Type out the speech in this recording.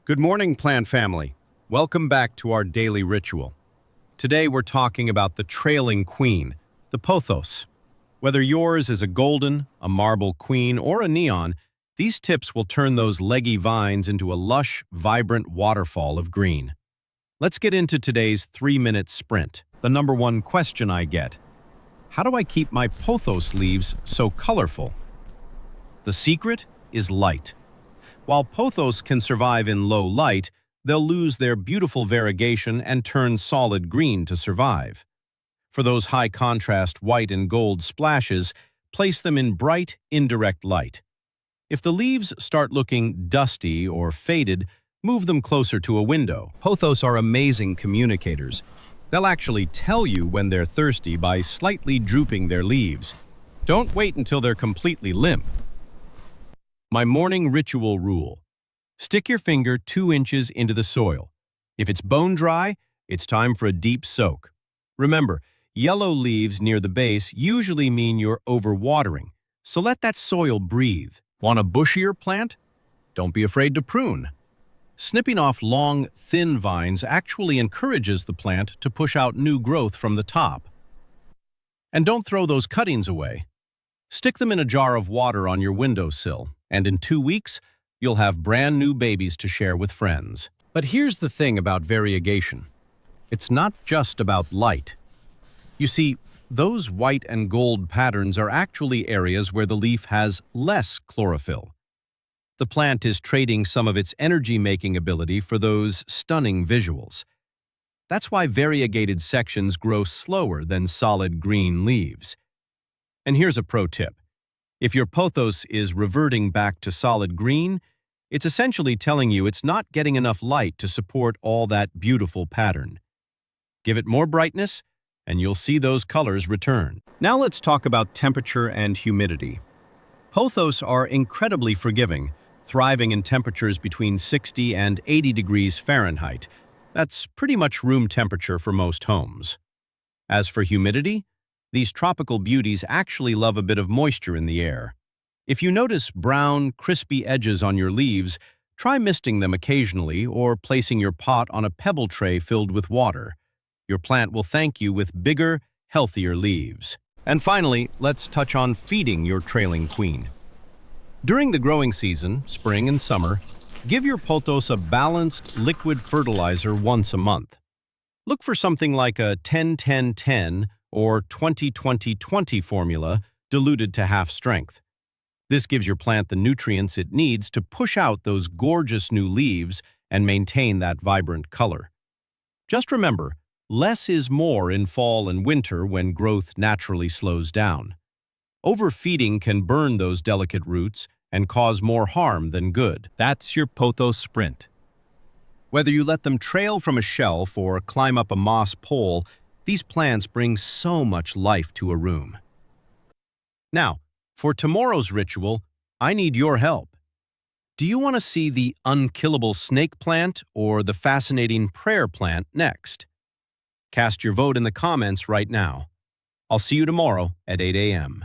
Good morning, plant family. Welcome back to our daily ritual. Today we're talking about the trailing queen, the pothos. Whether yours is a golden, a marble queen, or a neon, these tips will turn those leggy vines into a lush, vibrant waterfall of green. Let's get into today's 3-minute sprint. The number one question I get: how do I keep my pothos leaves so colorful? The secret is light. While pothos can survive in low light, they'll lose their beautiful variegation and turn solid green to survive. For those high-contrast white and gold splashes, place them in bright, indirect light. If the leaves start looking dusty or faded, move them closer to a window. Pothos are amazing communicators. They'll actually tell you when they're thirsty by slightly drooping their leaves. Don't wait until they're completely limp. My morning ritual rule: stick your finger 2 inches into the soil. If it's bone dry, it's time for a deep soak. Remember, yellow leaves near the base usually mean you're overwatering, so let that soil breathe. Want a bushier plant? Don't be afraid to prune. Snipping off long, thin vines actually encourages the plant to push out new growth from the top. And don't throw those cuttings away. Stick them in a jar of water on your windowsill, and in 2 weeks, you'll have brand new babies to share with friends. But here's the thing about variegation. It's not just about light. You see, those white and gold patterns are actually areas where the leaf has less chlorophyll. The plant is trading some of its energy-making ability for those stunning visuals. That's why variegated sections grow slower than solid green leaves. And here's a pro tip. If your pothos is reverting back to solid green, it's essentially telling you it's not getting enough light to support all that beautiful pattern. Give it more brightness, and you'll see those colors return. Now let's talk about temperature and humidity. Pothos are incredibly forgiving, thriving in temperatures between 60 and 80 degrees Fahrenheit. That's pretty much room temperature for most homes. As for humidity, these tropical beauties actually love a bit of moisture in the air. If you notice brown, crispy edges on your leaves, try misting them occasionally or placing your pot on a pebble tray filled with water. Your plant will thank you with bigger, healthier leaves. And finally, let's touch on feeding your trailing queen. During the growing season, spring and summer, give your pothos a balanced liquid fertilizer once a month. Look for something like a 10-10-10 or 20-20-20 formula diluted to half strength. This gives your plant the nutrients it needs to push out those gorgeous new leaves and maintain that vibrant color. Just remember, less is more in fall and winter when growth naturally slows down. Overfeeding can burn those delicate roots and cause more harm than good. That's your pothos sprint. Whether you let them trail from a shelf or climb up a moss pole, these plants bring so much life to a room. Now, for tomorrow's ritual, I need your help. Do you want to see the unkillable snake plant or the fascinating prayer plant next? Cast your vote in the comments right now. I'll see you tomorrow at 8 a.m.